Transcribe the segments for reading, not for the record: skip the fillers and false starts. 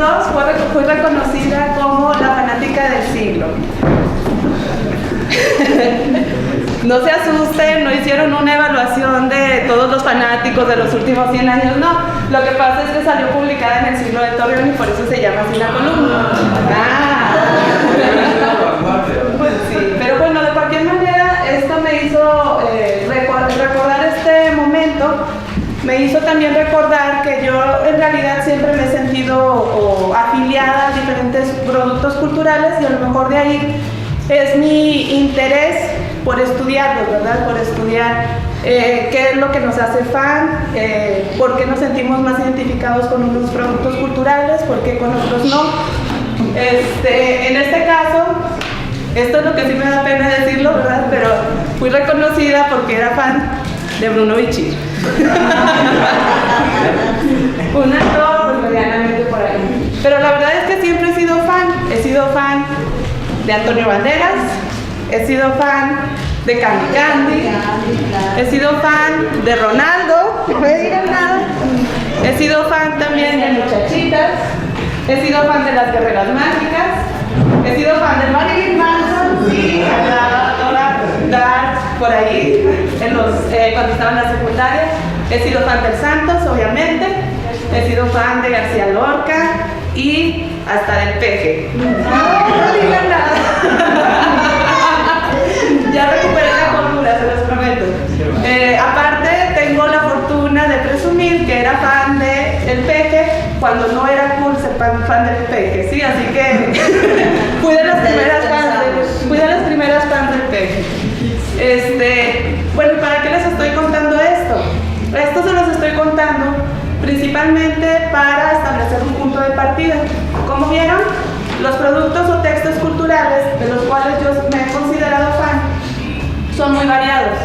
2002 fui reconocida como la fanática del siglo. No se asusten, no hicieron una evaluación de todos los fanáticos de los últimos 100 años, no. Lo que pasa es que salió publicada en el Siglo de Torreón y por eso se llama así la columna. Pues sí, pero bueno, de cualquier manera, esto me hizo recordar este momento. Me hizo también recordar que yo en realidad siempre me he sentido afiliada a diferentes productos culturales y a lo mejor de ahí es mi interés por estudiarlos, ¿verdad? Por estudiar qué es lo que nos hace fan, por qué nos sentimos más identificados con unos productos culturales, por qué con otros no. En este caso, esto es lo que sí me da pena decirlo, ¿verdad? Pero fui reconocida porque era fan de Bruno Bichir. Un actor, pues medianamente por ahí. Pero la verdad es que siempre he sido fan de Antonio Banderas, he sido fan de Candy Candy, he sido fan de Ronaldo, no me digan nada, he sido fan también de Muchachitas, he sido fan de Las Guerreras Mágicas, he sido fan de Marilyn Manson, sí, por ahí, cuando estaba en la secundaria, he sido fan del Santos, obviamente, he sido fan de García Lorca y hasta del Peje. No digan nada. Ya recuperé la cordura, se los prometo. Aparte, tengo la fortuna de presumir que era fan del Peje cuando no era cool ser fan del Peje, ¿sí? Así que fui de las primeras fans del Peje. Bueno, ¿para qué les estoy contando esto? Esto se los estoy contando principalmente para establecer un punto de partida. Como vieron, los productos o textos culturales de los cuales yo me he considerado fan son muy variados.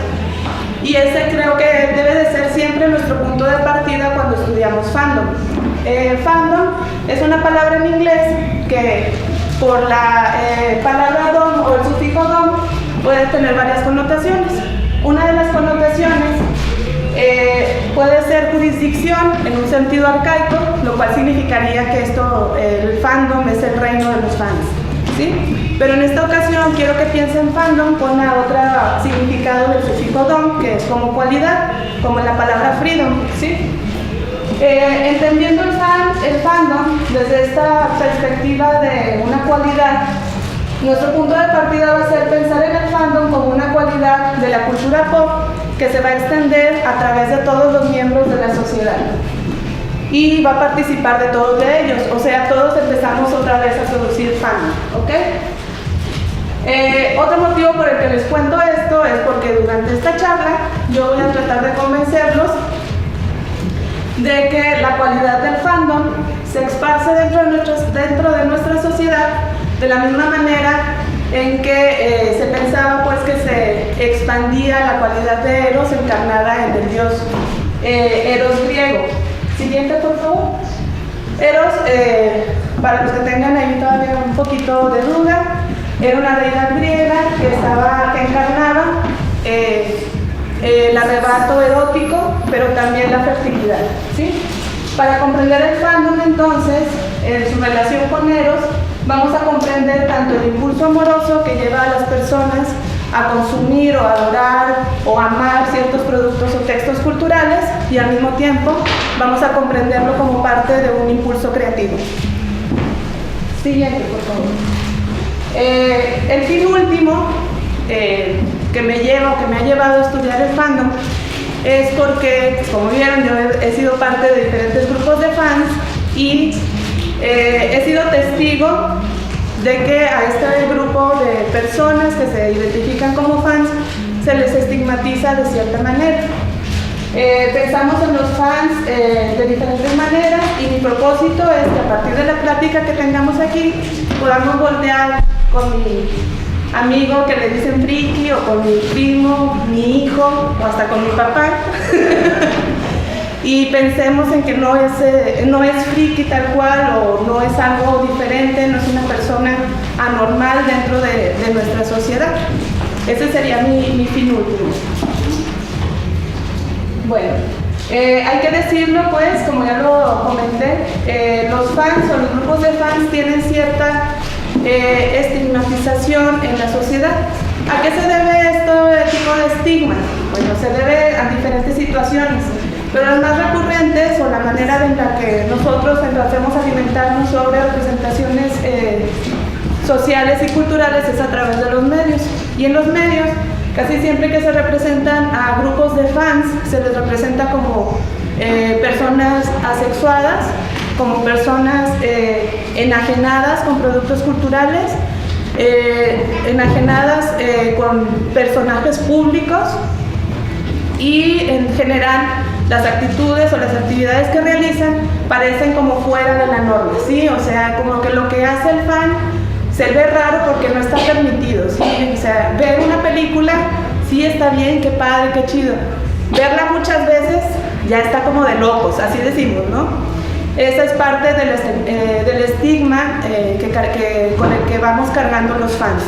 Y ese creo que debe de ser siempre nuestro punto de partida cuando estudiamos fandom. Fandom es una palabra en inglés que por la palabra dom o el sufijo dom puede tener varias connotaciones. Una de las connotaciones puede ser jurisdicción en un sentido arcaico, lo cual significaría que el fandom es el reino de los fans, ¿sí? Pero en esta ocasión quiero que piensen fandom con otro significado del sufijo dom, que es como cualidad, como la palabra freedom, ¿sí? Entendiendo el fandom desde esta perspectiva de una cualidad, nuestro punto de partida va a ser pensar en el fandom como una cualidad de la cultura pop que se va a extender a través de todos los miembros de la sociedad y va a participar de todos de ellos, o sea, todos empezamos otra vez a producir fandom, ¿ok? Otro motivo por el que les cuento esto es porque durante esta charla yo voy a tratar de convencerlos de que la cualidad del fandom se esparce dentro de nuestra sociedad de la misma manera en que se pensaba pues que se expandía la cualidad de Eros encarnada en el dios Eros griego. Siguiente, por favor. Eros, para los que tengan ahí todavía un poquito de duda, era una deidad griega que encarnaba el arrebato erótico, pero también la fertilidad, ¿sí? Para comprender el fandom, entonces, en su relación con Eros, vamos a comprender tanto el impulso amoroso que lleva a las personas a consumir o adorar o amar ciertos productos o textos culturales y al mismo tiempo vamos a comprenderlo como parte de un impulso creativo. Siguiente, por favor. El fin último que me ha llevado a estudiar el fandom es porque, como vieron, yo he sido parte de diferentes grupos de fans y he sido testigo de que a este grupo de personas que se identifican como fans se les estigmatiza de cierta manera. Pensamos en los fans de diferentes maneras y mi propósito es que a partir de la plática que tengamos aquí podamos voltear con mi amigo que le dicen friki o con mi primo, mi hijo o hasta con mi papá y pensemos en que no es friki tal cual o no es algo diferente, no es una persona anormal dentro de nuestra sociedad. Ese sería mi fin último. Bueno, Hay que decirlo, pues, como ya lo comenté, los fans o los grupos de fans tienen cierta estigmatización en la sociedad. ¿A qué se debe este tipo de estigma? Bueno, se debe a diferentes situaciones, pero las más recurrentes o la manera en la que nosotros hacemos alimentarnos sobre representaciones sociales y culturales es a través de los medios. Y en los medios, casi siempre que se representan a grupos de fans, se les representa como personas asexuadas, como personas enajenadas con productos culturales, enajenadas con personajes públicos, y en general las actitudes o las actividades que realizan parecen como fuera de la norma, ¿sí? O sea, como que lo que hace el fan se ve raro porque no está permitido, ¿sí? O sea, ver una película, sí está bien, qué padre, qué chido. Verla muchas veces ya está como de locos, así decimos, ¿no? Esa es parte del estigma con el que vamos cargando los fans.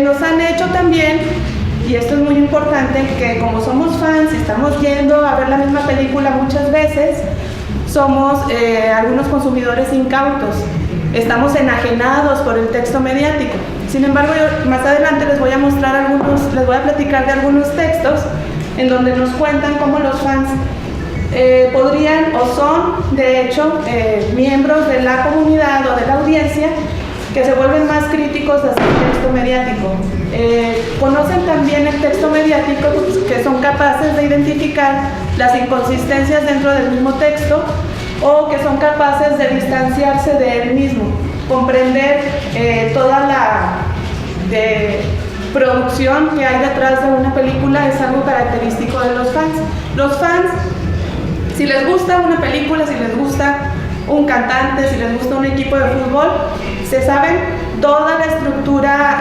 Nos han hecho también, y esto es muy importante, que como somos fans y estamos yendo a ver la misma película muchas veces, somos algunos consumidores incautos. Estamos enajenados por el texto mediático. Sin embargo, yo más adelante les voy a platicar de algunos textos en donde nos cuentan cómo los fans podrían o son, de hecho, miembros de la comunidad o de la audiencia que se vuelven más críticos hacia el texto mediático. Conocen también el texto mediático, que son capaces de identificar las inconsistencias dentro del mismo texto, o que son capaces de distanciarse de él mismo, comprender toda la producción que hay detrás de una película. Es algo característico de los fans. Los fans, si les gusta una película, si les gusta un cantante, si les gusta un equipo de fútbol, se saben toda la estructura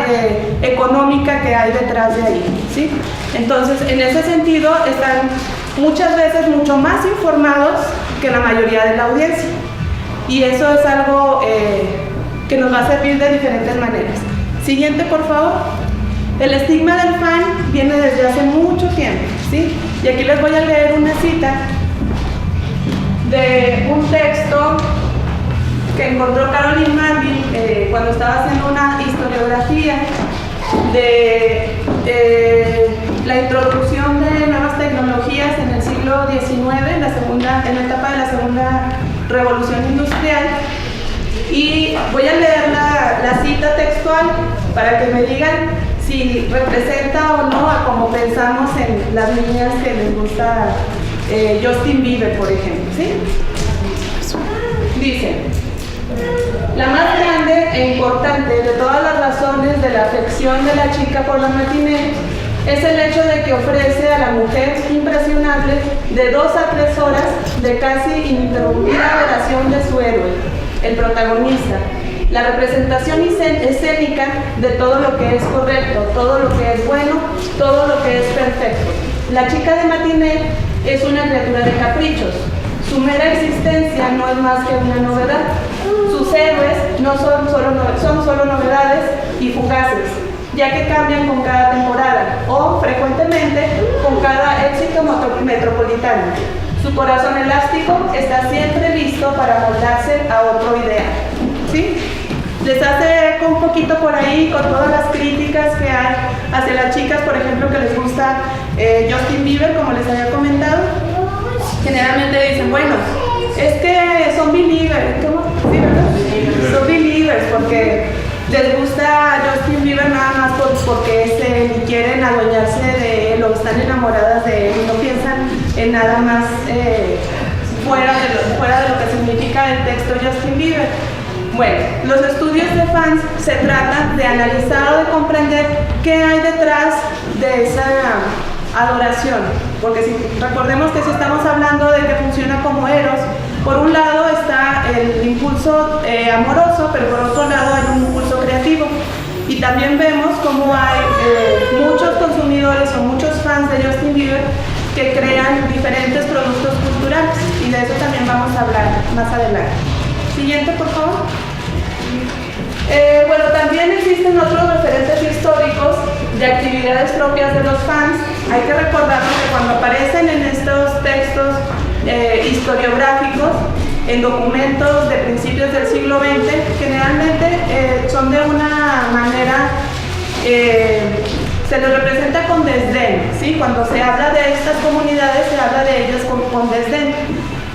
económica que hay detrás de ahí, ¿sí? Entonces, en ese sentido, están muchas veces mucho más informados que la mayoría de la audiencia. Y eso es algo que nos va a servir de diferentes maneras. Siguiente, por favor. El estigma del fan viene desde hace mucho tiempo, ¿sí? Y aquí les voy a leer una cita de un texto que encontró Caroline Manville cuando estaba haciendo una historiografía de la introducción de nuevas tecnologías en el siglo XIX, en la etapa de la segunda revolución industrial. Y voy a leer la cita textual para que me digan si representa o no a como pensamos en las niñas que les gusta Justin Bieber, por ejemplo, ¿sí? Dice: la más grande e importante de todas las razones de la afección de la chica por la matinée es el hecho de que ofrece a la mujer impresionable de 2 a 3 horas de casi ininterrumpida adoración de su héroe, el protagonista, la representación escénica de todo lo que es correcto, todo lo que es bueno, todo lo que es perfecto. La chica de matinée es una criatura de caprichos. Su mera existencia no es más que una novedad. Sus héroes son solo novedades y fugaces, ya que cambian con cada temporada o frecuentemente con cada éxito metropolitano. Su corazón elástico está siempre listo para moldarse a otro ideal, ¿sí? Les hace eco un poquito por ahí con todas las críticas que hay hacia las chicas, por ejemplo, que les gusta Justin Bieber, como les había comentado. Generalmente dicen, bueno, es que son believers, ¿cómo? ¿Sí, verdad? Son believers porque les gusta Justin Bieber nada más porque es él y quieren adueñarse de él o están enamoradas de él y no piensan en nada más fuera de lo que significa el texto Justin Bieber. Bueno, los estudios de fans se tratan de analizar o de comprender qué hay detrás de esa adoración, porque recordemos que si estamos hablando de que funciona como Eros, por un lado está el impulso amoroso, pero por otro lado hay un impulso creativo. Y también vemos cómo hay muchos consumidores o muchos fans de Justin Bieber que crean diferentes productos culturales, y de eso también vamos a hablar más adelante. Siguiente, por favor. Bueno, también existen otros referentes históricos de actividades propias de los fans. Hay que recordarnos que cuando aparecen en estos textos historiográficos, en documentos de principios del siglo XX, generalmente son de una manera, se les representa con desdén, ¿sí? Cuando se habla de estas comunidades, se habla de ellas con desdén.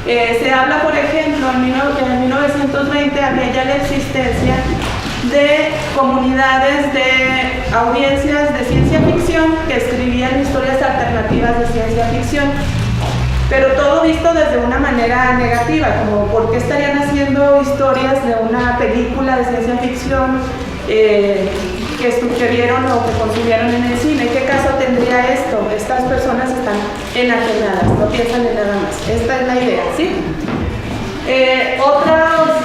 Se habla, por ejemplo, en 1920 había ya la existencia de comunidades de audiencias de ciencia ficción que escribían historias alternativas de ciencia ficción, pero todo visto desde una manera negativa, como por qué estarían haciendo historias de una película de ciencia ficción que vieron o que consumieron en el cine. ¿Qué caso tendría esto? Estas personas están enajenadas, no piensan en nada más. Esta es la idea, ¿sí? Otros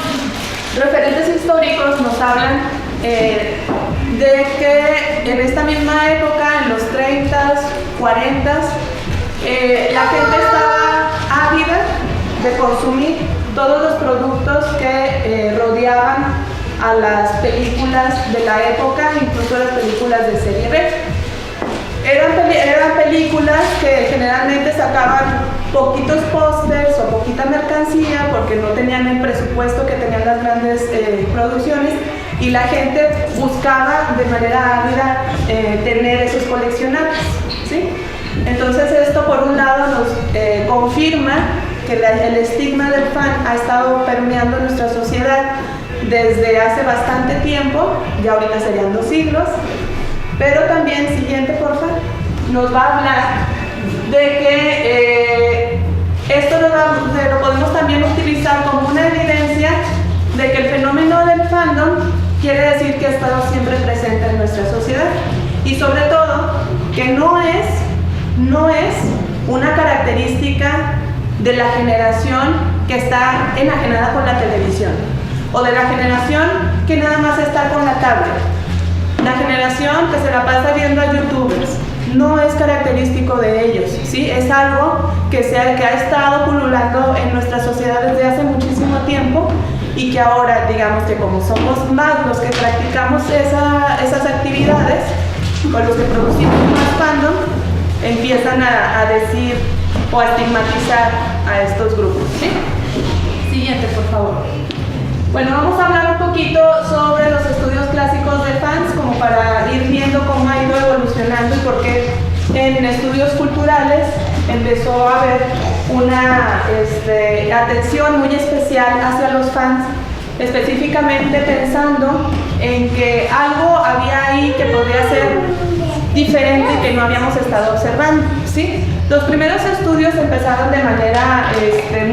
referentes históricos nos hablan de que en esta misma época, en los 30s, 40s, la gente estaba ávida de consumir todos los productos que rodeaban a las películas de la época, incluso las películas de serie B. Eran películas que generalmente sacaban poquitos pósters o poquita mercancía porque no tenían el presupuesto que tenían las grandes producciones, y la gente buscaba de manera ávida tener esos coleccionables, ¿sí? Entonces esto por un lado nos confirma que el estigma del fan ha estado permeando nuestra sociedad desde hace bastante tiempo, ya ahorita serían 2 siglos, pero también, siguiente por favor, nos va a hablar de que esto lo podemos también utilizar como una evidencia de que el fenómeno del fandom quiere decir que ha estado siempre presente en nuestra sociedad, y sobre todo que no es una característica de la generación que está enajenada con la televisión, o de la generación que nada más está con la tablet, la generación que se la pasa viendo a youtubers. No es característico de ellos, ¿sí? Es algo que ha estado pululando en nuestra sociedad desde hace muchísimo tiempo, y que ahora, digamos que como somos más los que practicamos esas actividades, o los que producimos más fandom, empiezan a decir o a estigmatizar a estos grupos, ¿sí? Siguiente, por favor. Bueno, vamos a hablar un poquito sobre los estudios clásicos de fans, como para ir viendo cómo ha ido evolucionando y por qué en estudios culturales empezó a haber una atención muy especial hacia los fans, específicamente pensando en que algo había ahí que podría ser diferente y que no habíamos estado observando, ¿sí? Los primeros estudios empezaron de manera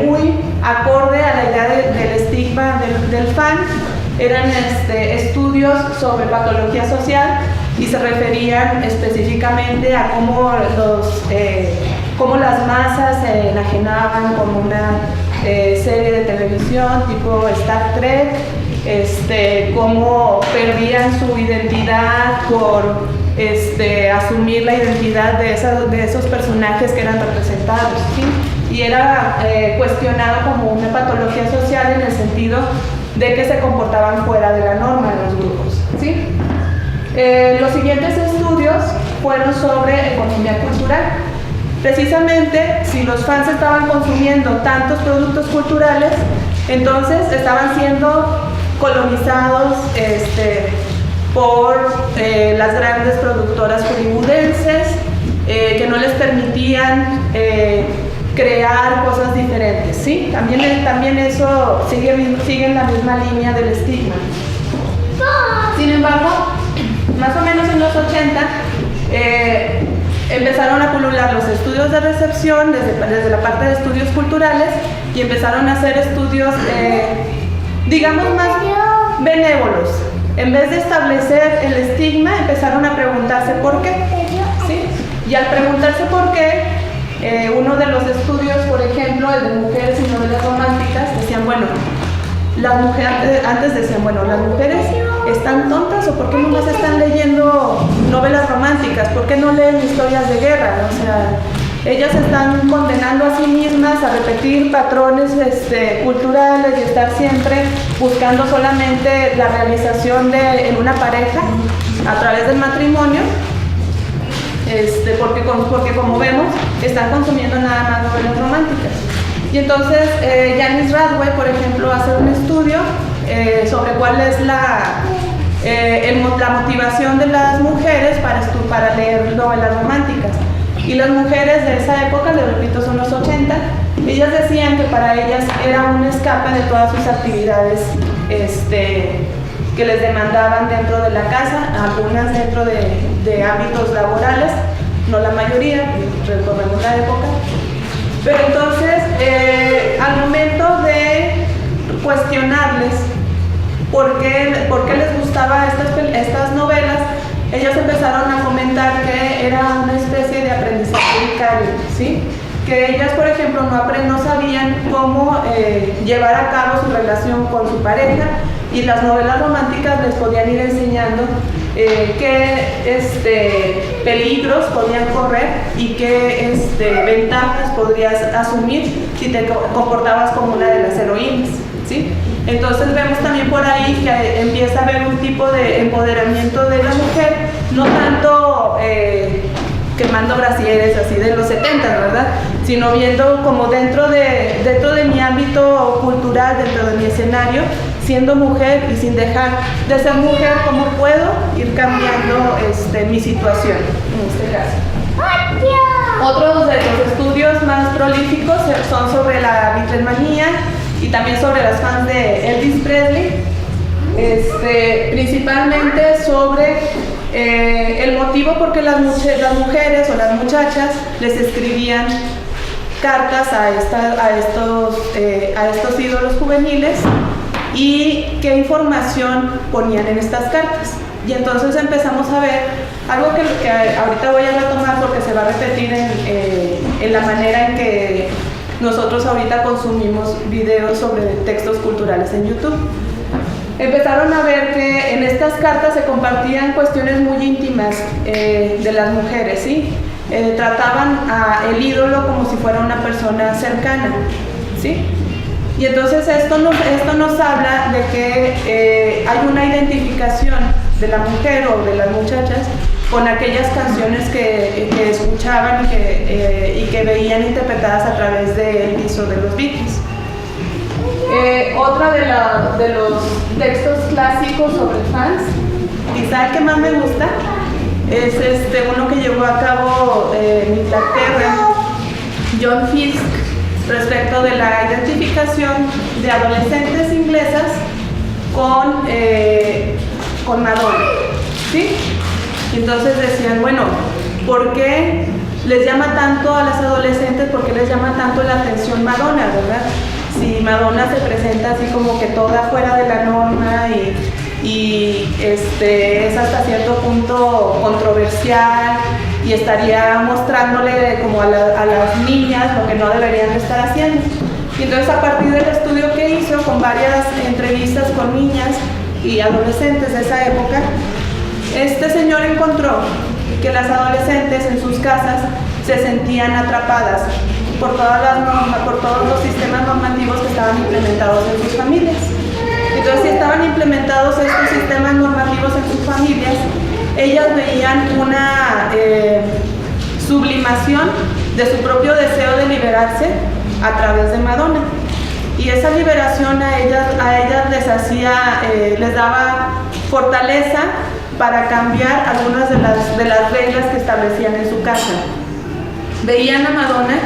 muy acorde a la idea del estigma del fan. Eran estudios sobre patología social y se referían específicamente a cómo las masas se enajenaban con una serie de televisión tipo Star Trek, cómo perdían su identidad por asumir la identidad de esos personajes que eran representados, ¿sí? Y era cuestionado como una patología social en el sentido de que se comportaban fuera de la norma en los grupos, ¿sí? Los siguientes estudios fueron sobre economía cultural. Precisamente, si los fans estaban consumiendo tantos productos culturales, entonces estaban siendo colonizados por las grandes productoras hollywoodenses, que no les permitían crear cosas diferentes, ¿sí? También eso sigue en la misma línea del estigma. Sin embargo, más o menos en los 80, empezaron a pulular los estudios de recepción desde la parte de estudios culturales, y empezaron a hacer estudios, digamos, más benévolos. En vez de establecer el estigma, empezaron a preguntarse por qué, ¿sí? Y al preguntarse por qué, uno de los estudios, por ejemplo, el de mujeres y novelas románticas, decían, bueno, las mujeres están tontas, o por qué no más están leyendo novelas románticas, por qué no leen historias de guerra, o sea, ellas están condenando a sí mismas a repetir patrones culturales y estar siempre buscando solamente la realización en una pareja a través del matrimonio, porque como vemos, están consumiendo nada más novelas románticas. Y entonces Janice Radway, por ejemplo, hace un estudio sobre cuál es la motivación de las mujeres para leer novelas románticas. Y las mujeres de esa época, les repito, son los 80, ellas decían que para ellas era un escape de todas sus actividades que les demandaban dentro de la casa, algunas dentro de ámbitos laborales, no la mayoría, recordemos la época. Pero entonces, al momento de cuestionarles por qué les gustaban estas novelas, ellos empezaron a comentar que era una especie de aprendizaje vicario, ¿sí? Que ellas, por ejemplo, no sabían cómo llevar a cabo su relación con su pareja, y las novelas románticas les podían ir enseñando qué peligros podían correr y qué ventajas podrías asumir si te comportabas como una de las heroínas, ¿sí? Entonces vemos también por ahí que empieza a haber un tipo de empoderamiento de la mujer, no tanto quemando brasieres así de los 70, ¿verdad? Sino viendo como dentro de mi ámbito cultural, dentro de mi escenario, siendo mujer y sin dejar de ser mujer, cómo puedo ir cambiando mi situación en este caso. Otros de los estudios más prolíficos son sobre la Beatlemanía y también sobre las fans de Elvis Presley, principalmente sobre el motivo por qué las mujeres o las muchachas les escribían cartas a estos ídolos juveniles y qué información ponían en estas cartas. Y entonces empezamos a ver algo que ahorita voy a retomar porque se va a repetir en la manera en que nosotros ahorita consumimos videos sobre textos culturales en YouTube. Empezaron a ver que en estas cartas se compartían cuestiones muy íntimas de las mujeres, ¿sí? Trataban al ídolo como si fuera una persona cercana, ¿sí? Y entonces esto nos habla de que hay una identificación de la mujer o de las muchachas con aquellas canciones que escuchaban y que veían interpretadas a través de Elvis o de los Beatles. Otra de los textos clásicos sobre fans, quizá el que más me gusta, es uno que llevó a cabo en Inglaterra, John Fiske, respecto de la identificación de adolescentes inglesas con Madonna, ¿sí? Entonces decían, bueno, ¿por qué les llama tanto a las adolescentes? ¿Por qué les llama tanto la atención Madonna, verdad? Si Madonna se presenta así como que toda fuera de la norma y es hasta cierto punto controversial y estaría mostrándole como a las niñas lo que no deberían de estar haciendo. Y entonces a partir del estudio que hizo con varias entrevistas con niñas y adolescentes de esa época, este señor encontró que las adolescentes en sus casas se sentían atrapadas por todas las normas, por todos los sistemas normativos que estaban implementados en sus familias. Entonces, si estaban implementados estos sistemas normativos en sus familias, ellas veían una sublimación de su propio deseo de liberarse a través de Madonna. Y esa liberación a ellas les daba fortaleza para cambiar algunas de las reglas que establecían en su casa. Veían a Madonna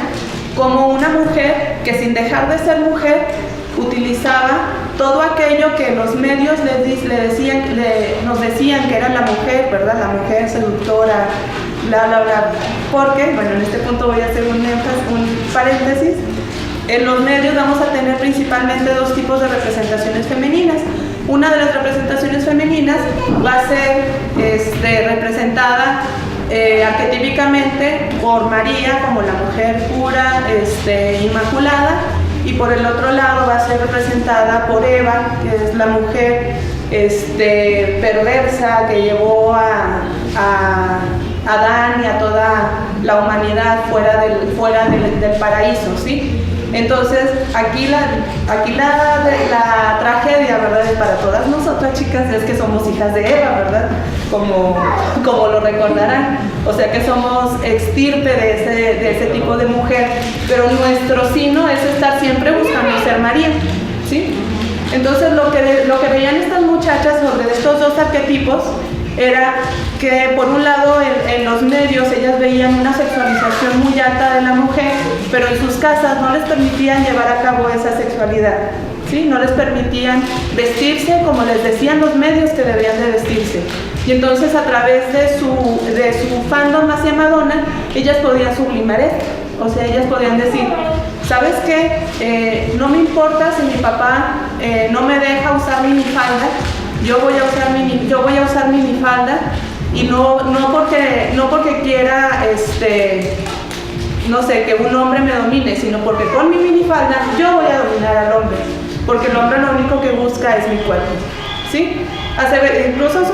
como una mujer que, sin dejar de ser mujer, utilizaba todo aquello que los medios nos decían que era la mujer, ¿verdad? La mujer seductora, bla, bla, bla. Porque, bueno, en este punto voy a hacer un paréntesis. En los medios vamos a tener principalmente dos tipos de representaciones femeninas. Una de las representaciones femeninas va a ser representada arquetípicamente por María como la mujer pura, inmaculada, y por el otro lado va a ser representada por Eva, que es la mujer perversa que llevó a Adán y a toda la humanidad fuera del paraíso, ¿sí? Entonces, aquí la tragedia, ¿verdad? Para todas nosotras, chicas, es que somos hijas de Eva, ¿verdad? Como lo recordarán. O sea que somos extirpe de ese tipo de mujer, pero nuestro sino es estar siempre buscando ser María, ¿sí? Entonces, lo que veían estas muchachas sobre estos dos arquetipos era que por un lado en los medios ellas veían una sexualización muy alta de la mujer, pero en sus casas no les permitían llevar a cabo esa sexualidad, ¿sí? No les permitían vestirse como les decían los medios que deberían de vestirse. Y entonces a través de su fandom hacia Madonna, ellas podían sublimar esto. O sea, ellas podían decir, ¿sabes qué? No me importa si mi papá no me deja usar minifalda, yo voy a usar minifalda, y no porque quiera no sé, que un hombre me domine, sino porque con mi minifalda yo voy a dominar al hombre, porque el hombre lo único que busca es mi cuerpo, ¿sí? Incluso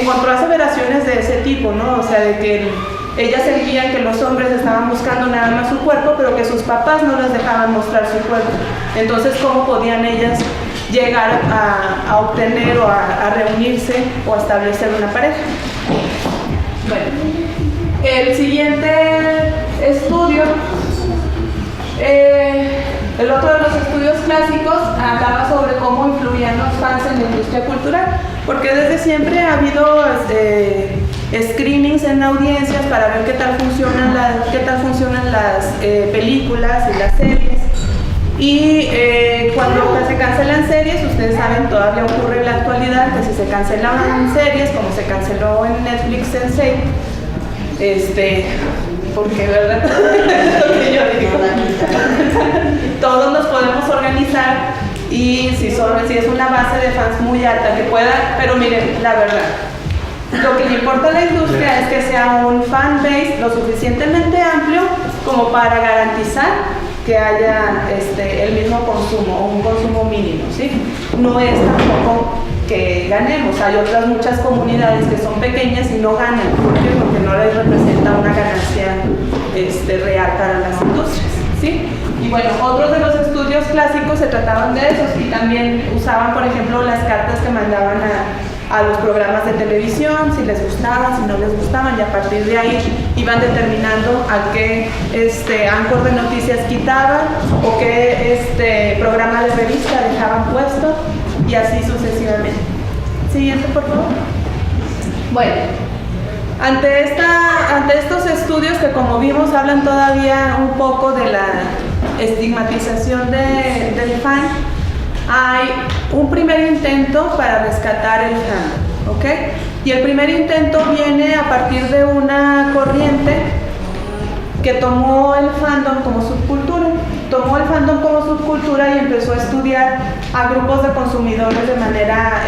encontró aseveraciones de ese tipo, ¿no? O sea, de que ellas sentían que los hombres estaban buscando nada más su cuerpo, pero que sus papás no les dejaban mostrar su cuerpo. Entonces, ¿cómo podían ellas llegar a obtener o a reunirse o a establecer una pareja? Bueno, el siguiente estudio, el otro de los estudios clásicos, hablaba sobre cómo influían los fans en la industria cultural, porque desde siempre ha habido screenings en audiencias para ver qué tal funcionan las películas y las series. Y cuando se cancelan series, ustedes saben, todavía ocurre en la actualidad que si se cancelan series, como se canceló en Netflix Sense8, porque, ¿verdad? Lo que yo digo. Todos nos podemos organizar, y si es una base de fans muy alta que pueda, pero miren, la verdad, lo que le importa a la industria es que sea un fan base lo suficientemente amplio como para garantizar que haya el mismo consumo, o un consumo mínimo, ¿sí? No es tampoco que ganemos. Hay otras muchas comunidades que son pequeñas y no ganan. ¿Por qué? Porque no les representa una ganancia real para las industrias, ¿sí? Y bueno, otros de los estudios clásicos se trataban de esos, y también usaban, por ejemplo, las cartas que mandaban a los programas de televisión, si les gustaban, si no les gustaban, y a partir de ahí iban determinando a qué anchor de noticias quitaban o qué programa de revista dejaban puesto, y así sucesivamente. Siguiente, por favor. Bueno, ante estos estudios que, como vimos, hablan todavía un poco de la estigmatización del fan, hay un primer intento para rescatar el fandom, ¿ok? Y el primer intento viene a partir de una corriente que tomó el fandom como subcultura. Tomó el fandom como subcultura y empezó a estudiar a grupos de consumidores de manera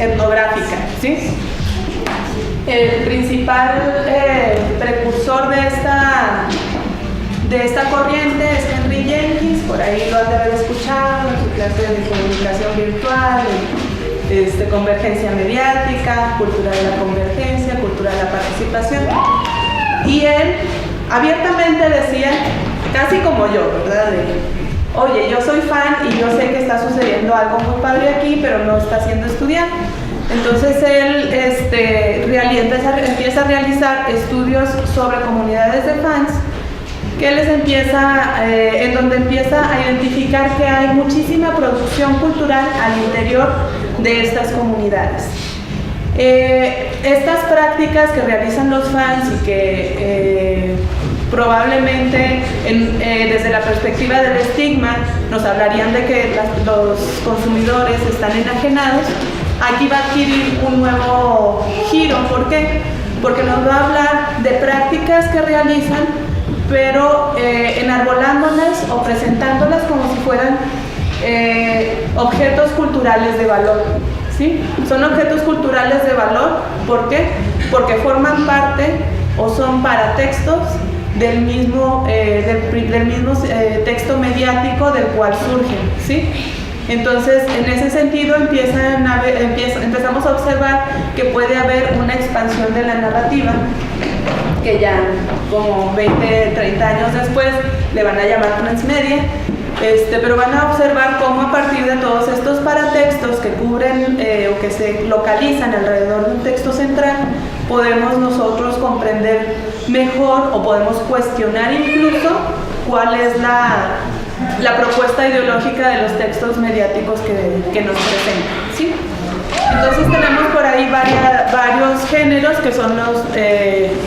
etnográfica, ¿sí? El principal precursor de esta corriente es Henry Jenkins, por ahí lo han de haber escuchado en su clase de comunicación virtual, convergencia mediática, cultura de la convergencia, cultura de la participación. Y él abiertamente decía, casi como yo, ¿verdad? Oye, yo soy fan y yo sé que está sucediendo algo muy padre aquí, pero no está siendo estudiado. Entonces él empieza a realizar estudios sobre comunidades de fans, en donde empieza a identificar que hay muchísima producción cultural al interior de estas comunidades. Estas prácticas que realizan los fans y que probablemente desde la perspectiva del estigma nos hablarían de que los consumidores están enajenados, aquí va a adquirir un nuevo giro. ¿Por qué? Porque nos va a hablar de prácticas que realizan, pero enarbolándolas o presentándolas como si fueran objetos culturales de valor, ¿sí? Son objetos culturales de valor. ¿Por qué? Porque forman parte o son paratextos del mismo texto mediático del cual surgen, ¿sí? Entonces, en ese sentido, empezamos a observar que puede haber una expansión de la narrativa, que ya como 20, 30 años después le van a llamar transmedia, pero van a observar cómo a partir de todos estos paratextos que cubren o que se localizan alrededor de un texto central, podemos nosotros comprender mejor o podemos cuestionar incluso cuál es la propuesta ideológica de los textos mediáticos que nos presentan, ¿sí? Entonces tenemos por ahí varios géneros que son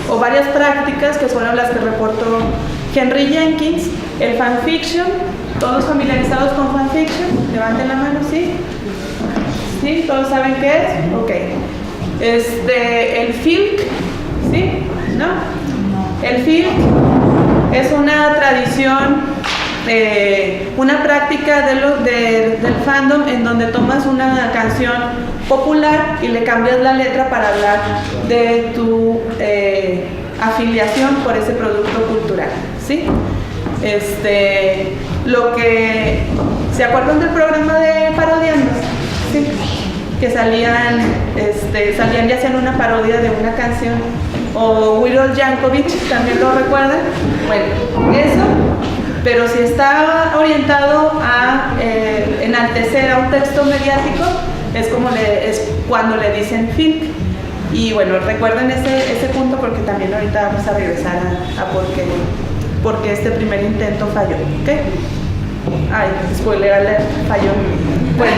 o varias prácticas que fueron las que reportó Henry Jenkins. El fanfiction, ¿todos familiarizados con fanfiction? Levanten la mano, ¿sí? ¿Sí? ¿Todos saben qué es? Ok. El filk, ¿sí? ¿No? El filk es una tradición, una práctica del fandom en donde tomas una canción popular y le cambias la letra para hablar de tu afiliación por ese producto cultural, ¿sí? ¿Se acuerdan del programa de Parodiando? ¿Sí? Que salían y hacían una parodia de una canción, o Weird Al Yankovic, ¿también lo recuerdan? Bueno, eso, pero si está orientado a enaltecer a un texto mediático, es cuando le dicen filk. Y bueno, recuerden ese punto porque también ahorita vamos a regresar a por qué este primer intento falló, ¿ok? Ay, spoiler alert, falló. Bueno.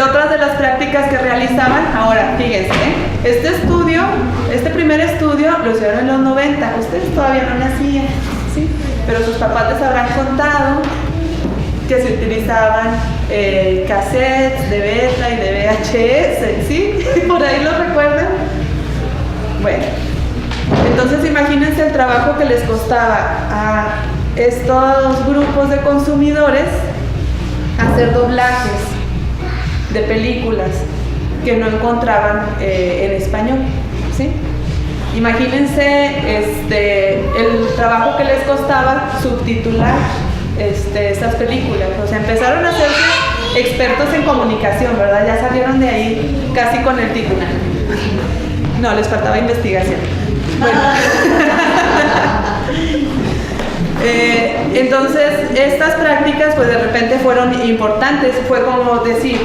Otras de las prácticas que realizaban, ahora fíjense, este primer estudio lo hicieron en los 90, ustedes todavía no nacían, ¿sí? Pero sus papás les habrán contado que se utilizaban cassettes de beta y de VHS, ¿sí? ¿Por ahí lo recuerdan? Bueno, entonces imagínense el trabajo que les costaba a estos grupos de consumidores hacer doblajes de películas que no encontraban en español, ¿sí? Imagínense el trabajo que les costaba subtitular estas películas. O sea, empezaron a ser expertos en comunicación, ¿verdad? Ya salieron de ahí casi con el título. No, les faltaba investigación. Bueno. Entonces, estas prácticas pues de repente fueron importantes, fue como decir,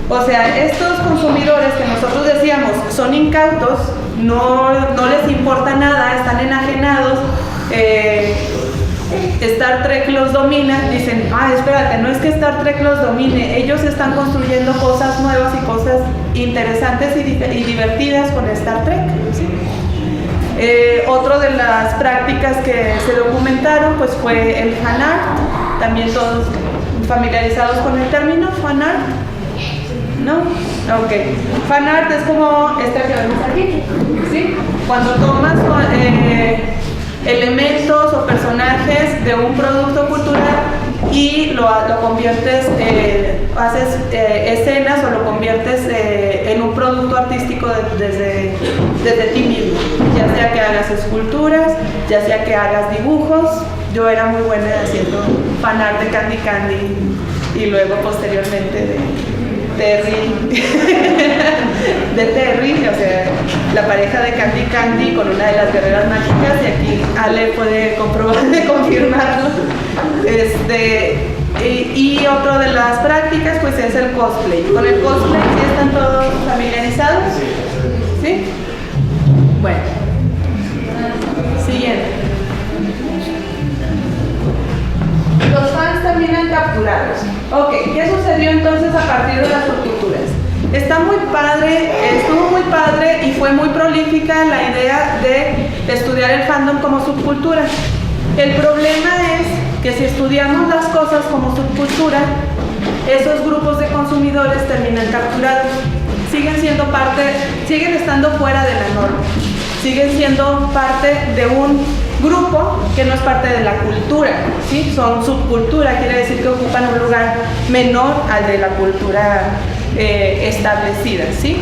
o sea, estos consumidores que nosotros decíamos son incautos, no les importa nada, están enajenados, Star Trek los domina, dicen, espérate, no es que Star Trek los domine, ellos están construyendo cosas nuevas y cosas interesantes y divertidas con Star Trek, ¿sí? Otro de las prácticas que se documentaron pues fue el fanart, también todos familiarizados con el término fanart, ¿no? Ok, fanart es como que vemos aquí, ¿sí? Cuando tomas elementos o personajes de un producto cultural y lo conviertes, haces escenas o lo conviertes en un producto artístico desde ti mismo, ya sea que hagas esculturas, ya sea que hagas dibujos. Yo era muy buena haciendo fanart de Candy Candy y luego posteriormente de Terry, o sea, la pareja de Candy Candy con una de las guerreras mágicas, y aquí Ale puede confirmarlo. Y otro de las prácticas pues es el cosplay. Con el cosplay, ¿sí están todos familiarizados? ¿Sí? Bueno, siguiente. Los fans terminan capturados. Ok, ¿qué sucedió entonces a partir de las subculturas? Estuvo muy padre y fue muy prolífica la idea de estudiar el fandom como subcultura. El problema es que si estudiamos las cosas como subcultura, esos grupos de consumidores terminan capturados. Siguen estando fuera de la norma. Siguen siendo parte de un grupo que no es parte de la cultura, ¿sí? Son subcultura, quiere decir que ocupan un lugar menor al de la cultura establecida, ¿sí?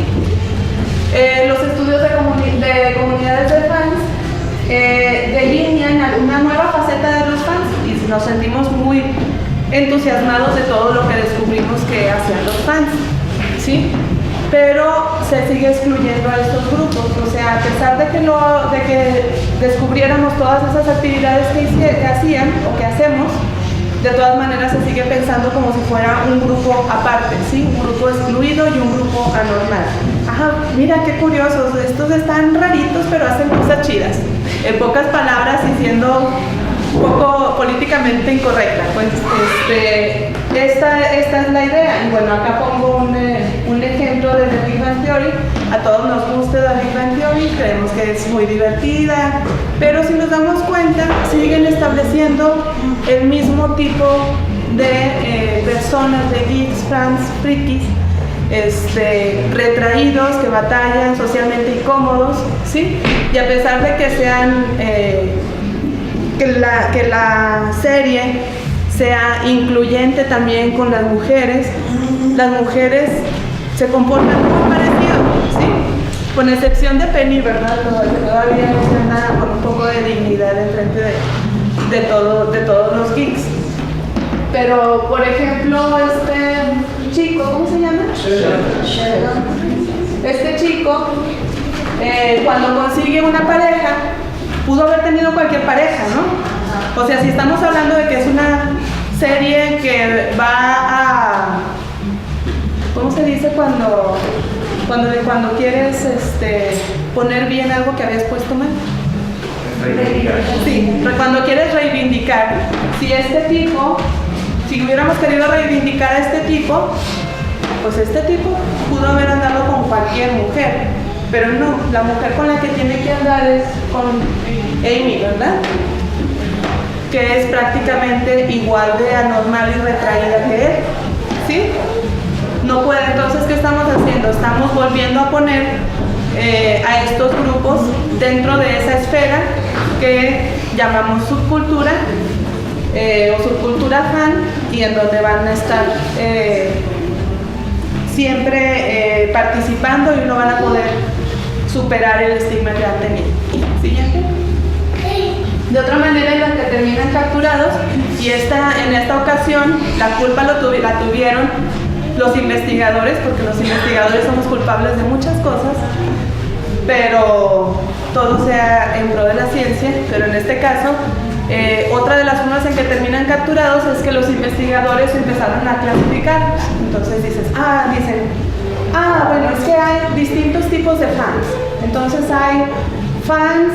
Los estudios de comunidades de fans delinean una nueva faceta de los fans, nos sentimos muy entusiasmados de todo lo que descubrimos que hacían los fans, ¿sí? Pero se sigue excluyendo a estos grupos, o sea, a pesar de que descubriéramos todas esas actividades que hacían o que hacemos, de todas maneras se sigue pensando como si fuera un grupo aparte, ¿sí? Un grupo excluido y un grupo anormal. Ajá, mira qué curiosos, estos están raritos pero hacen cosas chidas. En pocas palabras y siendo un poco políticamente incorrecta, pues esta es la idea. Y bueno, acá pongo un ejemplo de The Big Bang Theory. A todos nos gusta The Big Bang Theory, creemos que es muy divertida, pero si nos damos cuenta, siguen estableciendo el mismo tipo de personas, de geeks, fans, frikis, retraídos, que batallan, socialmente incómodos, ¿sí? Y a pesar de que sean que la serie sea incluyente también con las mujeres se comportan muy parecido, ¿sí? Con excepción de Penny, ¿verdad? Todavía está con un poco de dignidad enfrente de todos los geeks. Pero, por ejemplo, este chico, ¿cómo se llama? Sheldon. Este chico, cuando consigue una pareja, pudo haber tenido cualquier pareja, ¿no? O sea, si estamos hablando de que es una serie que va a... ¿Cómo se dice cuando quieres poner bien algo que habías puesto mal? Reivindicar. Sí, cuando quieres reivindicar. Si hubiéramos querido reivindicar a este tipo, pues este tipo pudo haber andado con cualquier mujer, pero no, la mujer con la que tiene que andar es con Amy, ¿verdad? Que es prácticamente igual de anormal y retraída que él, ¿sí? No puede, entonces, ¿qué estamos haciendo? Estamos volviendo a poner a estos grupos dentro de esa esfera que llamamos subcultura o subcultura fan, y en donde van a estar siempre participando y no van a poder superar el estigma que han tenido. Siguiente. De otra manera, en la que terminan capturados, y en esta ocasión la culpa la tuvieron los investigadores, porque los investigadores somos culpables de muchas cosas, pero todo sea en pro de la ciencia. Pero en este caso, otra de las formas en que terminan capturados es que los investigadores empezaron a clasificar. Entonces dicen, bueno, es que hay distintos tipos de fans. Entonces hay fans,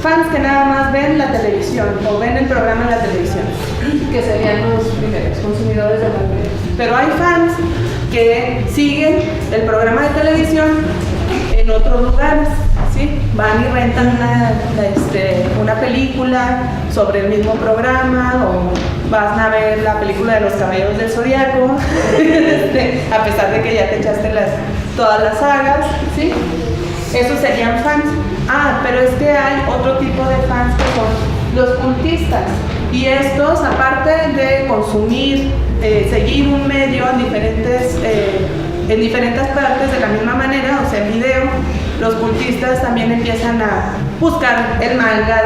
fans que nada más ven la televisión o ven el programa en la televisión, que serían los primeros consumidores de la televisión. Pero hay fans que siguen el programa de televisión en otros lugares, ¿sí? Van y rentan una película sobre el mismo programa, o van a ver la película de los Caballeros del Zodiaco, a pesar de que ya te echaste todas las sagas, ¿sí? Esos serían fans. Pero es que hay otro tipo de fans que son los cultistas, y estos, aparte de consumir, seguir un medio en diferentes partes de la misma manera, o sea, en video, los cultistas también empiezan a buscar el manga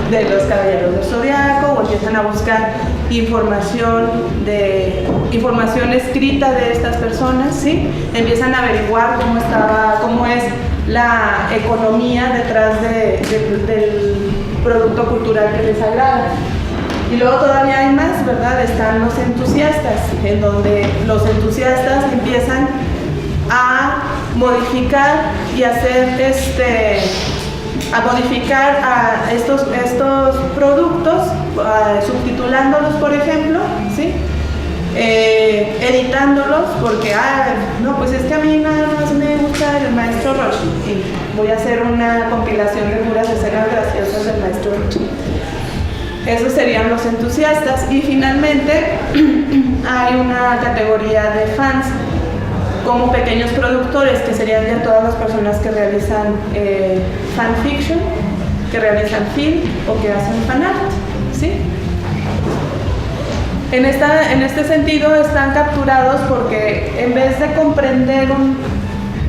de los Caballeros del Zodiaco, o empiezan a buscar información escrita de estas personas, ¿sí? Empiezan a averiguar cómo es la economía detrás del producto cultural que les agrada. Y luego todavía hay más, ¿verdad? Están los entusiastas, en donde los entusiastas empiezan a modificar y hacer a estos productos, subtitulándolos, por ejemplo, ¿sí? Editándolos, porque pues es que a mí nada más me gusta el maestro Roshi y voy a hacer una compilación de puras escenas graciosas del maestro Roshi. Esos serían los entusiastas. Y finalmente hay una categoría de fans como pequeños productores, que serían ya todas las personas que realizan fanfiction, que realizan film o que hacen fanart, ¿sí? En este sentido están capturados porque en vez de comprender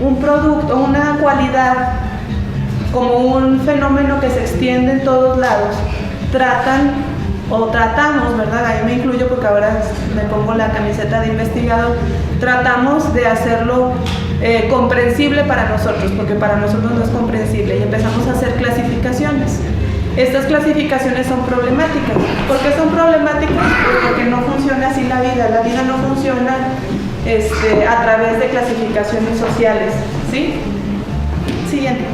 un producto, una cualidad como un fenómeno que se extiende en todos lados, tratan o tratamos, ¿verdad? Ahí me incluyo porque ahora me pongo la camiseta de investigador, tratamos de hacerlo comprensible para nosotros, porque para nosotros no es comprensible, y empezamos a hacer clasificaciones. Estas clasificaciones son problemáticas. ¿Por qué son problemáticas? Pues porque no funciona así la vida no funciona a través de clasificaciones sociales, ¿sí? Siguiente.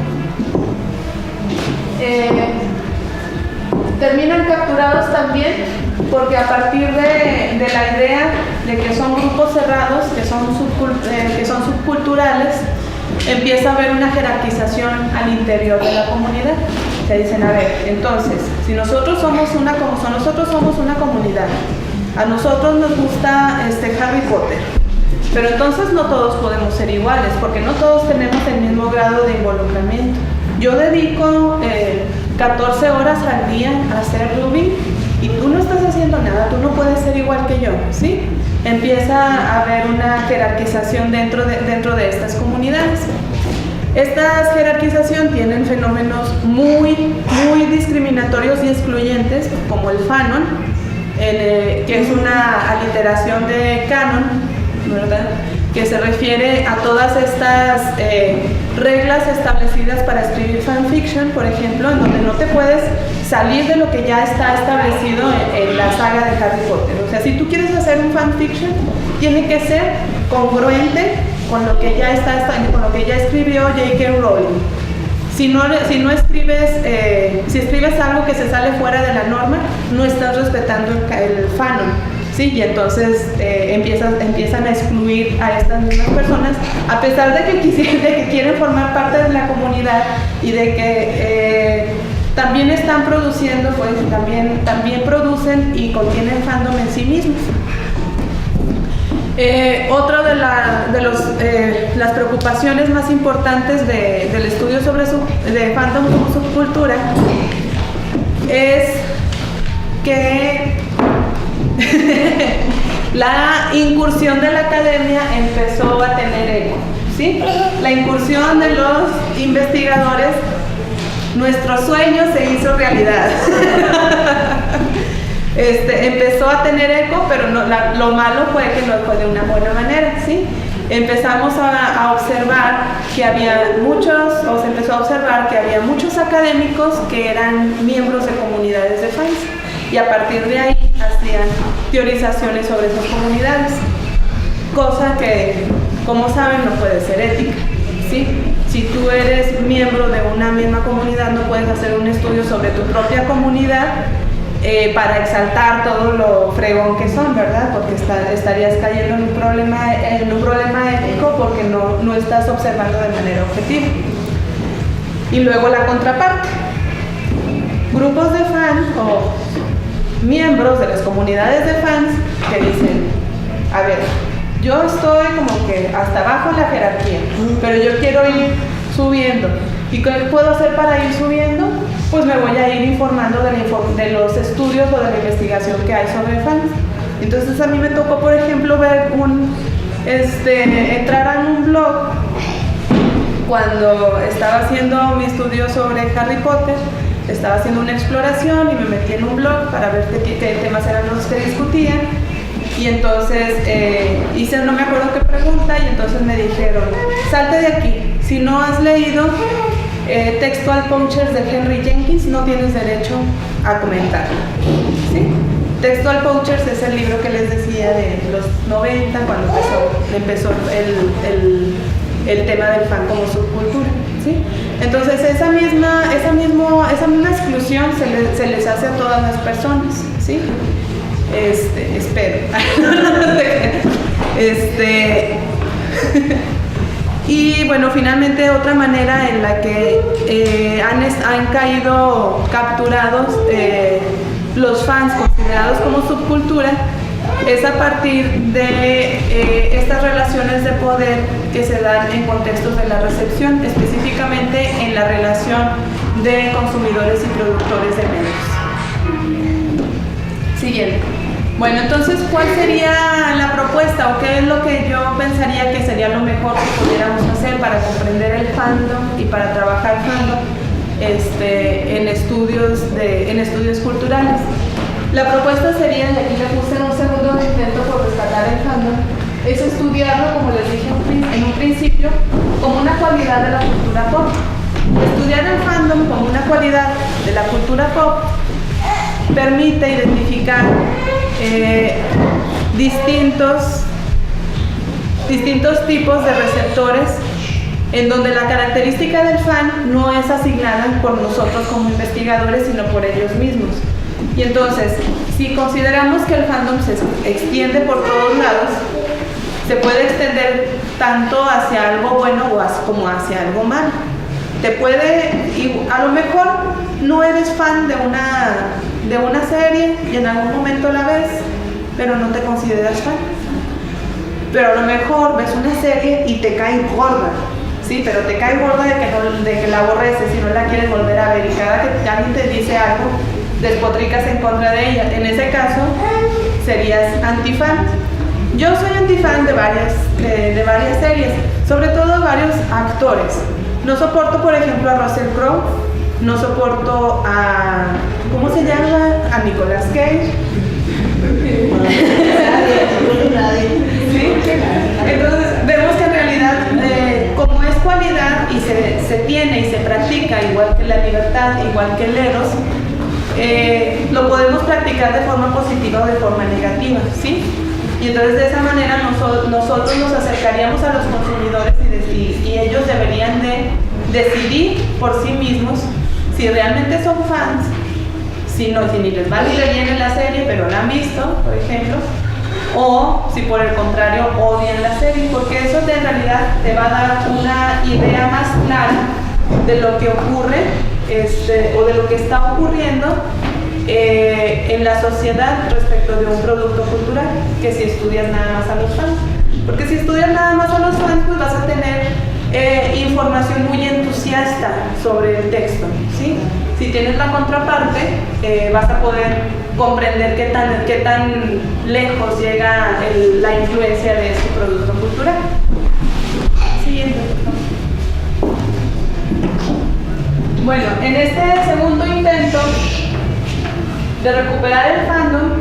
Terminan capturados también porque a partir de la idea de que son grupos cerrados, que son subculturales, empieza a haber una jerarquización al interior de la comunidad. Se dicen, a ver, entonces, si nosotros somos una comunidad, a nosotros nos gusta Harry Potter, pero entonces no todos podemos ser iguales, porque no todos tenemos el mismo grado de involucramiento. Yo dedico 14 horas al día a hacer Ruby y tú no estás haciendo nada, tú no puedes ser igual que yo, ¿sí? Empieza a haber una jerarquización dentro de estas comunidades. Esta jerarquización tienen fenómenos muy discriminatorios y excluyentes, como el fanon, que es una aliteración de canon, ¿verdad?, que se refiere a todas estas reglas establecidas para escribir fanfiction, por ejemplo, en donde no te puedes salir de lo que ya está establecido en la saga de Harry Potter. O sea, si tú quieres hacer un fanfiction, tiene que ser congruente con lo que ya con lo que ya escribió J.K. Rowling. Si escribes algo que se sale fuera de la norma, no estás respetando el fanon. Sí, y entonces empiezan a excluir a estas mismas personas, a pesar de que quieren formar parte de la comunidad y de que también están produciendo, pues también producen y contienen fandom en sí mismos. Otra de las preocupaciones más importantes del estudio de fandom como subcultura es que la incursión de la academia empezó a tener eco, ¿sí? La incursión de los investigadores, nuestro sueño se hizo realidad. Empezó a tener eco, pero lo malo fue que no fue de una buena manera, ¿sí? Empezamos a observar que se empezó a observar que había muchos académicos que eran miembros de comunidades de fans, y a partir de ahí hacían teorizaciones sobre esas comunidades, cosa que, como saben, no puede ser ética, ¿sí? Si tú eres miembro de una misma comunidad, no puedes hacer un estudio sobre tu propia comunidad para exaltar todo lo fregón que son, ¿verdad? Porque estarías cayendo en un problema ético porque no estás observando de manera objetiva. Y luego la contraparte. Grupos de fans o miembros de las comunidades de fans que dicen, a ver, yo estoy como que hasta abajo en la jerarquía, pero yo quiero ir subiendo. ¿Y qué puedo hacer para ir subiendo? Pues me voy a ir informando de los estudios o de la investigación que hay sobre fans. Entonces a mí me tocó, por ejemplo, ver entrar a un blog cuando estaba haciendo mi estudio sobre Harry Potter. Estaba haciendo una exploración y me metí en un blog para ver qué temas eran los que discutían, y entonces hice no me acuerdo qué pregunta, y entonces me dijeron, salte de aquí, si no has leído Textual Poachers de Henry Jenkins, no tienes derecho a comentar, ¿sí? Textual Poachers es el libro que les decía de los 90, cuando empezó el tema del fan como subcultura, ¿sí? Entonces esa misma exclusión se les hace a todas las personas, ¿sí? Espero. Y bueno, finalmente otra manera en la que han caído capturados los fans considerados como subcultura es a partir de estas relaciones de poder que se dan en contextos de la recepción, específicamente en la relación de consumidores y productores de medios. Siguiente. Bueno, entonces, ¿cuál sería la propuesta o qué es lo que yo pensaría que sería lo mejor que pudiéramos hacer para comprender el fandom y para trabajar fandom? en estudios culturales. La propuesta sería, y aquí le puse en un segundo intento por rescatar el fandom, es estudiarlo, como les dije en un principio, como una cualidad de la cultura pop. Estudiar el fandom como una cualidad de la cultura pop permite identificar distintos tipos de receptores en donde la característica del fan no es asignada por nosotros como investigadores, sino por ellos mismos. Y entonces, si consideramos que el fandom se extiende por todos lados, se puede extender tanto hacia algo bueno como hacia algo malo. A lo mejor no eres fan de una serie y en algún momento la ves, pero no te consideras fan. Pero a lo mejor ves una serie y te cae gorda, sí, pero te cae gorda de que la aborreces y no la quieres volver a ver, y cada que alguien te dice algo, despotricas en contra de ella. En ese caso, serías antifan. Yo soy antifan de varias series, sobre todo varios actores. No soporto, por ejemplo, a Russell Crowe, no soporto a, ¿cómo se llama? A Nicolas Cage. ¿Sí? Entonces vemos que en realidad, como es cualidad y se tiene y se practica, igual que la libertad, igual que el eros, lo podemos practicar de forma positiva o de forma negativa, ¿sí? Y entonces de esa manera nosotros nos acercaríamos a los consumidores y ellos deberían de decidir por sí mismos si realmente son fans, si ni les va ni le viene la serie, pero la han visto, por ejemplo, o si por el contrario odian la serie, porque eso en realidad te va a dar una idea más clara de lo que ocurre o de lo que está ocurriendo en la sociedad respecto de un producto cultural, que si estudias nada más a los fans. Porque si estudias nada más a los fans, pues vas a tener información muy entusiasta sobre el texto, ¿sí? Si tienes la contraparte, vas a poder comprender qué tan lejos llega la influencia de este producto cultural. Siguiente, por favor. Bueno, en este segundo intento de recuperar el fandom,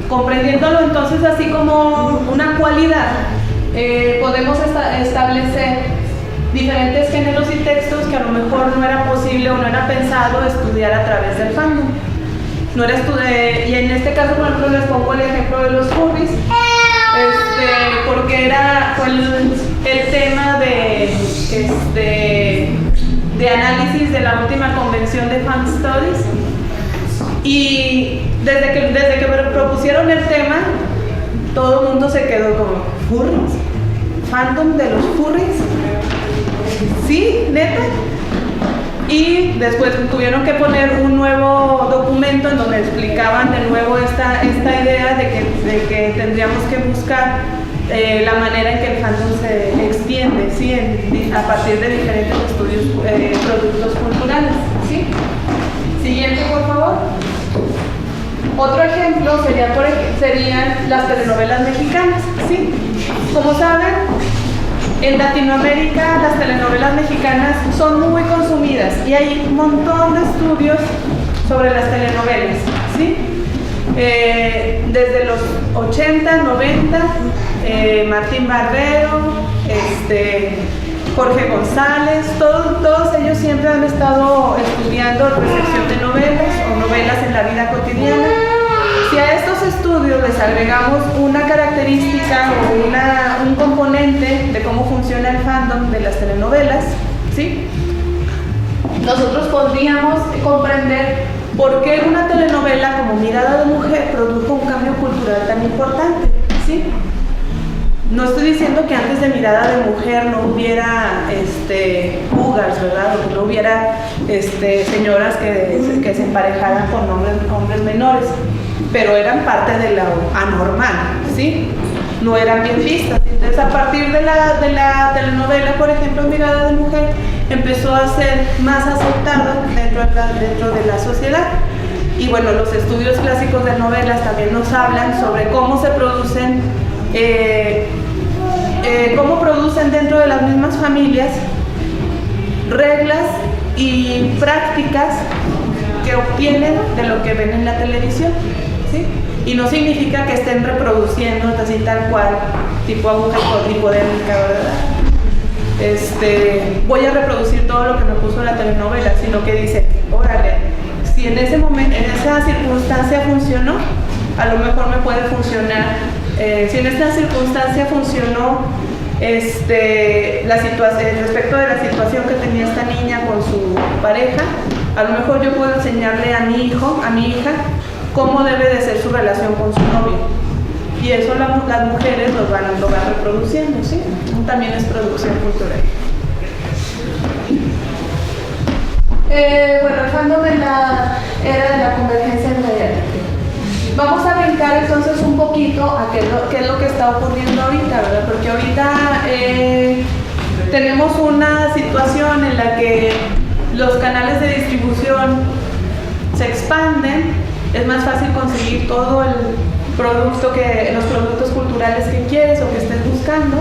comprendiéndolo entonces así como una cualidad, podemos establecer diferentes géneros y textos que a lo mejor no era posible o no era pensado estudiar a través del fandom. Y en este caso, por ejemplo, les pongo el ejemplo de los furries, porque fue el tema de análisis de la última convención de Fan Studies. Y desde que me propusieron el tema, todo el mundo se quedó como, ¿furries? ¿Fandom de los furries? ¿Sí? ¿Neta? Y después tuvieron que poner un nuevo documento en donde explicaban de nuevo esta idea de que tendríamos que buscar la manera en que el fandom se extiende, ¿sí? A partir de diferentes productos culturales, ¿sí? Siguiente, por favor. Otro ejemplo serían las telenovelas mexicanas, ¿sí? Como saben, en Latinoamérica las telenovelas mexicanas son muy consumidas y hay un montón de estudios sobre las telenovelas, ¿sí? Desde los 80, 90, Martín Barbero, Jorge González, todos ellos siempre han estado estudiando recepción de novelas o novelas en la vida cotidiana. Si a estos estudios les agregamos una característica o un componente de cómo funciona el fandom de las telenovelas, ¿sí? Nosotros podríamos comprender por qué una telenovela como Mirada de Mujer produjo un cambio cultural tan importante, ¿sí? No estoy diciendo que antes de Mirada de Mujer no hubiera cougars, ¿verdad? O que no hubiera señoras que se emparejaran con hombres menores, pero eran parte de lo anormal, ¿sí? No eran bien vistas. Entonces, a partir de la telenovela, por ejemplo, Mirada de Mujer, empezó a ser más aceptado dentro de la sociedad. Y bueno, los estudios clásicos de novelas también nos hablan sobre cómo se producen dentro de las mismas familias reglas y prácticas que obtienen de lo que ven en la televisión, ¿sí? Y no significa que estén reproduciendo así tal cual, tipo aguja hipodérmica, ¿verdad? Voy a reproducir todo lo que me puso la telenovela, sino que dice, órale, si en ese momento, en esa circunstancia funcionó, a lo mejor me puede funcionar. Si en esta circunstancia funcionó respecto de la situación que tenía esta niña con su pareja, a lo mejor yo puedo enseñarle a mi hijo, a mi hija, cómo debe de ser su relación con su novio. Y eso las mujeres lo van reproduciendo, ¿sí? También es producción cultural. Bueno, el fandom de la era de la convergencia mediática. Vamos a brincar entonces un poquito a qué es lo que está ocurriendo ahorita, ¿verdad? Porque ahorita tenemos una situación en la que los canales de distribución se expanden, es más fácil conseguir todo el producto los productos culturales que quieres o que estés buscando.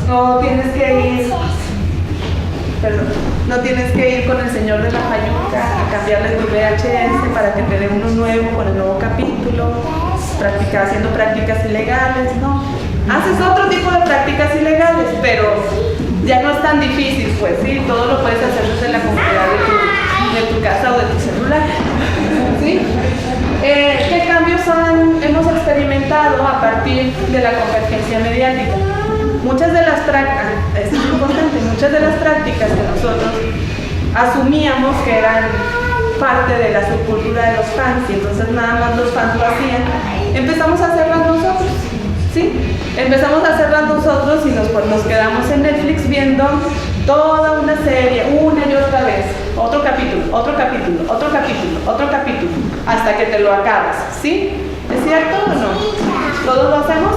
No tienes que ir con el señor de la Fayuca a cambiarle tu VHS para que te dé uno nuevo con el nuevo capítulo, haciendo prácticas ilegales, ¿no? Haces otro tipo de prácticas ilegales, pero ya no es tan difícil, pues, ¿sí? Todo lo puedes hacer desde la comodidad de tu casa o de tu celular, ¿sí? ¿Qué cambios hemos experimentado a partir de la convergencia mediática? Muchas de las prácticas que nosotros asumíamos que eran parte de la subcultura de los fans, y entonces nada más los fans lo hacían, empezamos a hacerlas nosotros, ¿sí? Empezamos a hacerlas nosotros y nos quedamos en Netflix viendo toda una serie, una y otra vez, otro capítulo, hasta que te lo acabas, ¿sí? ¿Es cierto o no? ¿Todos lo hacemos?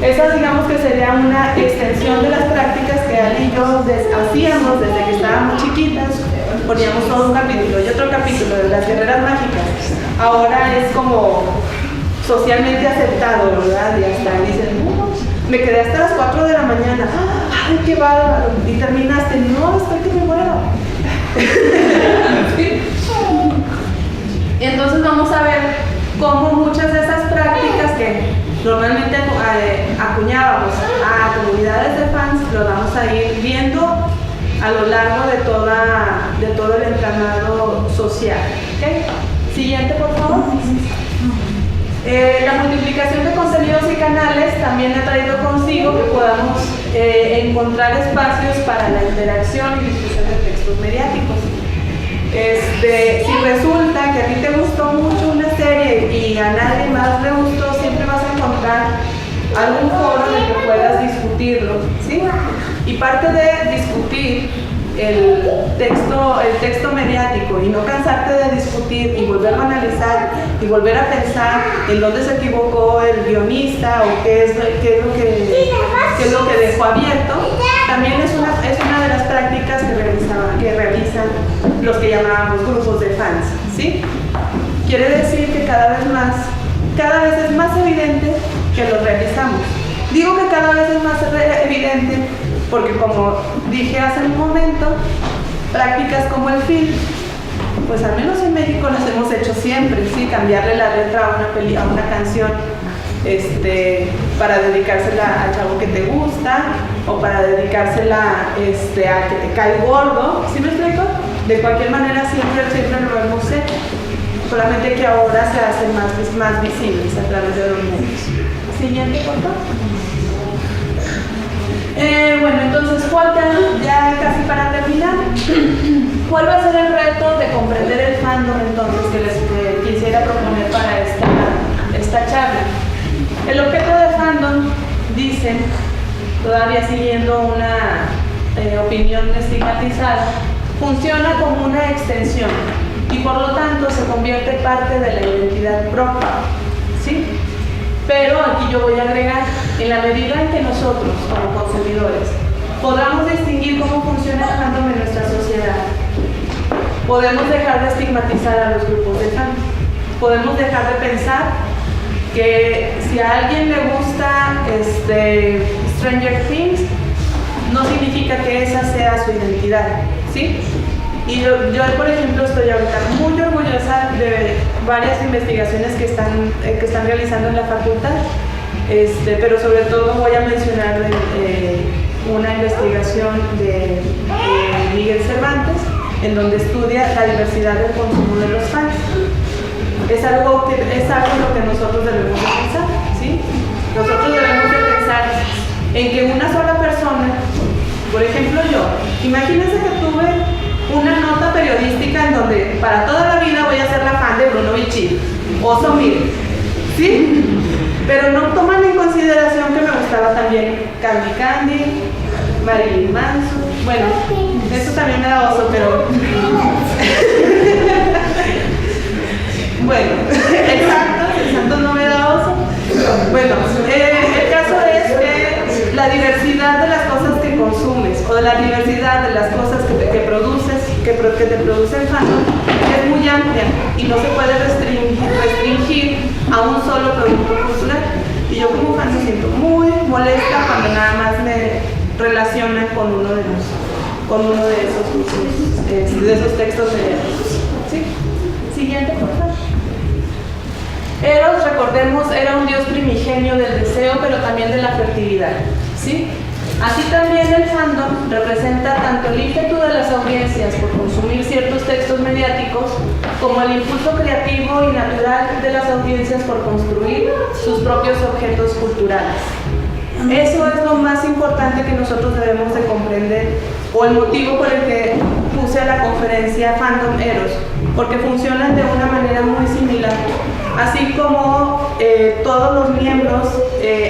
Esa, digamos que sería una extensión de las prácticas que Ali y yo hacíamos desde que estábamos chiquitas. Poníamos todo un capítulo y otro capítulo de las guerreras mágicas. Ahora es como socialmente aceptado, ¿verdad? Y hasta dicen, me quedé hasta las 4 de la mañana. ¡Ay, qué bárbaro! Y terminaste, no, estoy que me muero. ¿Sí? Entonces vamos a ver cómo muchas de esas prácticas que normalmente acuñábamos a comunidades de fans, lo vamos a ir viendo a lo largo de todo el entramado social. ¿Okay? Siguiente, por favor. La multiplicación de contenidos y canales también ha traído consigo que podamos encontrar espacios para la interacción y discusión de textos mediáticos. Si resulta que a ti te gustó mucho una serie y a nadie más le gustó, siempre vas a encontrar algún foro en el que puedas discutirlo, ¿sí? Y parte de discutir el texto mediático y no cansarte de discutir y volverlo a analizar y volver a pensar en dónde se equivocó el guionista o qué es lo que dejó abierto, también es una de las prácticas que realizan los que llamábamos grupos de fans, ¿sí? Quiere decir que cada vez es más evidente que lo realizamos. Digo que cada vez es más evidente porque, como dije hace un momento, prácticas como el film, pues al menos en México las hemos hecho siempre, ¿sí? Cambiarle la letra a una canción para dedicársela al chavo que te gusta o para dedicársela a que te cae gordo, ¿sí me explico? De cualquier manera siempre lo hemos hecho, solamente que ahora se hacen más visibles a través de los medios. Siguiente, por favor. Bueno, entonces, ya casi para terminar, ¿cuál va a ser el reto de comprender el fandom entonces que les quisiera proponer para esta charla? El objeto de fandom, dicen, todavía siguiendo una opinión estigmatizada, funciona como una extensión y por lo tanto se convierte parte de la identidad propia, ¿sí? Pero aquí yo voy a agregar, en la medida en que nosotros, como consumidores, podamos distinguir cómo funciona el fandom en nuestra sociedad, podemos dejar de estigmatizar a los grupos de fans, podemos dejar de pensar que si a alguien le gusta Stranger Things, no significa que esa sea su identidad, ¿sí? Y yo, por ejemplo, estoy ahorita muy orgullosa de varias investigaciones que están realizando en la facultad, pero sobre todo voy a mencionar una investigación de Miguel Cervantes, en donde estudia la diversidad del consumo de los fans. Es algo en lo que nosotros debemos de pensar, ¿sí? Nosotros debemos de pensar en que una sola persona, por ejemplo yo, imagínense que tuve una nota periodística en donde para toda la vida voy a ser la fan de Bruno Bichir, Oso Mil, ¿sí? Pero no toman en consideración que me gustaba también Candy, Marilyn Manson, bueno, eso también me da oso, pero... bueno, el santo no me da oso. Bueno, el caso es que la diversidad de las cosas que consumes o de la diversidad de las cosas que produces, que te producen fandom, es muy amplia y no se puede restringir a un solo producto cultural. Y yo como fan me siento muy molesta cuando nada más me relacionan con uno de esos textos mediáticos. ¿Sí? Siguiente, por favor. Eros, recordemos, era un dios primigenio del deseo, pero también de la fertilidad, ¿sí? Así también el fandom representa tanto el ímpetu de las audiencias por consumir ciertos textos mediáticos, como el impulso creativo y natural de las audiencias por construir sus propios objetos culturales. Eso es lo más importante que nosotros debemos de comprender, o el motivo por el que puse a la conferencia Fandom Eros, porque funcionan de una manera muy similar. Así como todos los miembros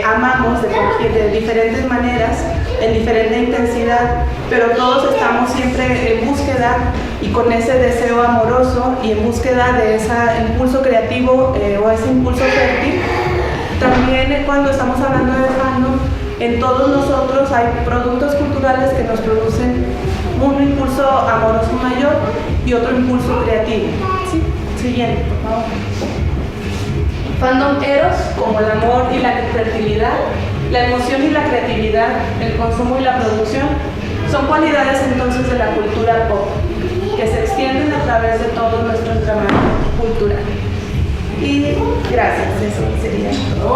amamos de diferentes maneras, en diferente intensidad, pero todos estamos siempre en búsqueda y con ese deseo amoroso y en búsqueda de ese impulso creativo o ese impulso fértil. También cuando estamos hablando de fandom, en todos nosotros hay productos culturales que nos producen un impulso amoroso mayor y otro impulso creativo. ¿Sí? Siguiente, por favor. Fandom Eros, como el amor y la fertilidad, la emoción y la creatividad, el consumo y la producción, son cualidades entonces de la cultura pop, que se extienden a través de todo nuestro entramado cultural. Y gracias, eso sería todo.